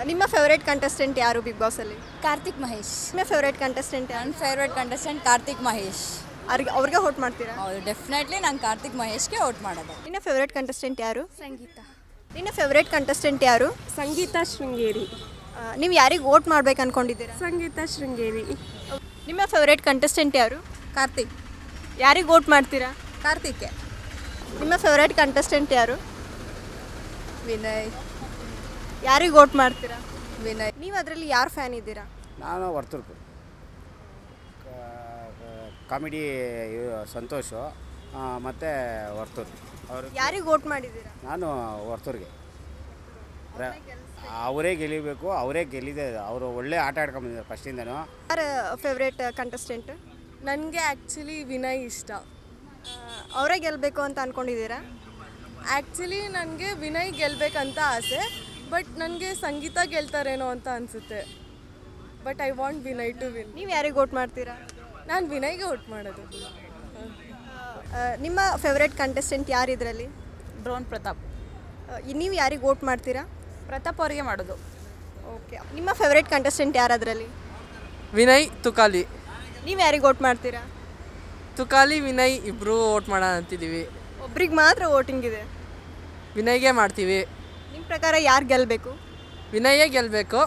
ನಿಮ್ಮ favourite contestant ಯಾರು big ಬಾಸಲ್ಲಿ? Karthik Mahesh. ನಿಮ್ಮ ಫೇವ್ರೇಟ್ ಕಂಟೆಸ್ಟೆಂಟ್ ಯಾರು? ನನ್ನ ಫೇವ್ರೇಟ್ ಕಂಟೆಸ್ಟೆಂಟ್ ಕಾರ್ತಿಕ್ ಮಹೇಶ್. ಅವ್ರಿಗೆ ವೋಟ್ ಮಾಡ್ತೀರಾ? ಹೌದು, ಡೆಫಿನೆಟ್ಲಿ ನಾನು ಕಾರ್ತಿಕ್ ಮಹೇಶ್ಗೆ ವೋಟ್ ಮಾಡೋದು. ನಿನ್ನ ಫೇವ್ರೇಟ್ ಕಂಟೆಸ್ಟೆಂಟ್ ಯಾರು? ಸಂಗೀತ. ನಿನ್ನ ಫೇವ್ರೇಟ್ ಕಂಟೆಸ್ಟೆಂಟ್ ಯಾರು? ಸಂಗೀತ ಶೃಂಗೇರಿ. ನೀವು ಯಾರಿಗೆ ವೋಟ್ ಮಾಡ್ಬೇಕು ಅನ್ಕೊಂಡಿದ್ದೀರಾ? ಸಂಗೀತ ಶೃಂಗೇರಿ. ನಿಮ್ಮ ಫೇವ್ರೇಟ್ ಕಂಟೆಸ್ಟೆಂಟ್ ಯಾರು? ಕಾರ್ತಿಕ್. ಯಾರಿಗೆ ವೋಟ್ ಮಾಡ್ತೀರಾ? ಕಾರ್ತಿಕ್ಗೆ. ನಿಮ್ಮ ಫೇವ್ರೇಟ್ ಕಂಟೆಸ್ಟೆಂಟ್ ಯಾರು? ವಿನಯ್. ಯಾರಿಗೆ ವೋಟ್ ಮಾಡ್ತೀರಾ? ವಿನಯ್. ನೀವು ಅದರಲ್ಲಿ ಯಾರು ಫ್ಯಾನ್ ಇದ್ದೀರಾ? ನಾನು ವರ್ತೂರ್ಕು ಕಾಮಿಡಿ ಸಂತೋಷು ಮತ್ತು ವರ್ತೂರು ಅವರು. ಯಾರಿಗೆ ವೋಟ್ ಮಾಡಿದ್ದೀರಾ? ನಾನು ವರ್ತೂರಿಗೆ. ಅವರೇ ಗೆಲ್ಲಿಬೇಕು, ಅವರೇ ಗೆಲ್ಲಿದೆ. ಅವರು ಒಳ್ಳೆ ಆಟ ಆಡ್ಕೊಂಬಂದಿದ್ದಾರೆ ಫಸ್ಟಿಂದನೂ. ಯಾರು ಫೇವ್ರೇಟ್ ಕಂಟೆಸ್ಟೆಂಟ್? ನನಗೆ ಆ್ಯಕ್ಚುಲಿ ವಿನಯ್ ಇಷ್ಟ. ಅವರೇ ಗೆಲ್ಲಬೇಕು ಅಂತ ಅಂದ್ಕೊಂಡಿದ್ದೀರಾ? ಆ್ಯಕ್ಚುಲಿ ನನಗೆ ವಿನಯ್ ಗೆಲ್ಲಬೇಕಂತ ಆಸೆ, ಬಟ್ ನನಗೆ ಸಂಗೀತ ಗೆಲ್ತಾರೇನೋ ಅಂತ ಅನಿಸುತ್ತೆ. But I want Vinay to win. ನೀವು ಯಾರಿಗೆ ವೋಟ್ ಮಾಡ್ತೀರಾ? ನಾನು ವಿನಯ್ಗೆ ವೋಟ್ ಮಾಡೋದು. ನಿಮ್ಮ ಫೇವ್ರೇಟ್ ಕಂಟೆಸ್ಟೆಂಟ್ ಯಾರು ಇದರಲ್ಲಿ? ಡ್ರೋನ್ ಪ್ರತಾಪ್. ನೀವು ಯಾರಿಗೆ ವೋಟ್ ಮಾಡ್ತೀರಾ? ಪ್ರತಾಪ್ ಅವರಿಗೆ ಮಾಡೋದು. ಓಕೆ. ನಿಮ್ಮ ಫೇವ್ರೇಟ್ ಕಂಟೆಸ್ಟೆಂಟ್ ಯಾರು ಅದರಲ್ಲಿ? ವಿನಯ್, ತುಕಾಲಿ. ನೀವು ಯಾರಿಗೆ ವೋಟ್ ಮಾಡ್ತೀರಾ? ತುಕಾಲಿ ವಿನಯ್ ಇಬ್ಬರು ವೋಟ್ ಮಾಡೋಣ ಅಂತಿದ್ದೀವಿ. ಒಬ್ರಿಗೆ ಮಾತ್ರ ವೋಟಿಂಗ್ ಇದೆ. ವಿನಯ್ಗೆ ಮಾಡ್ತೀವಿ. ನಿಮ್ಮ ಪ್ರಕಾರ ಯಾರು ಗೆಲ್ಲಬೇಕು? ವಿನಯೇ ಗೆಲ್ಲಬೇಕು.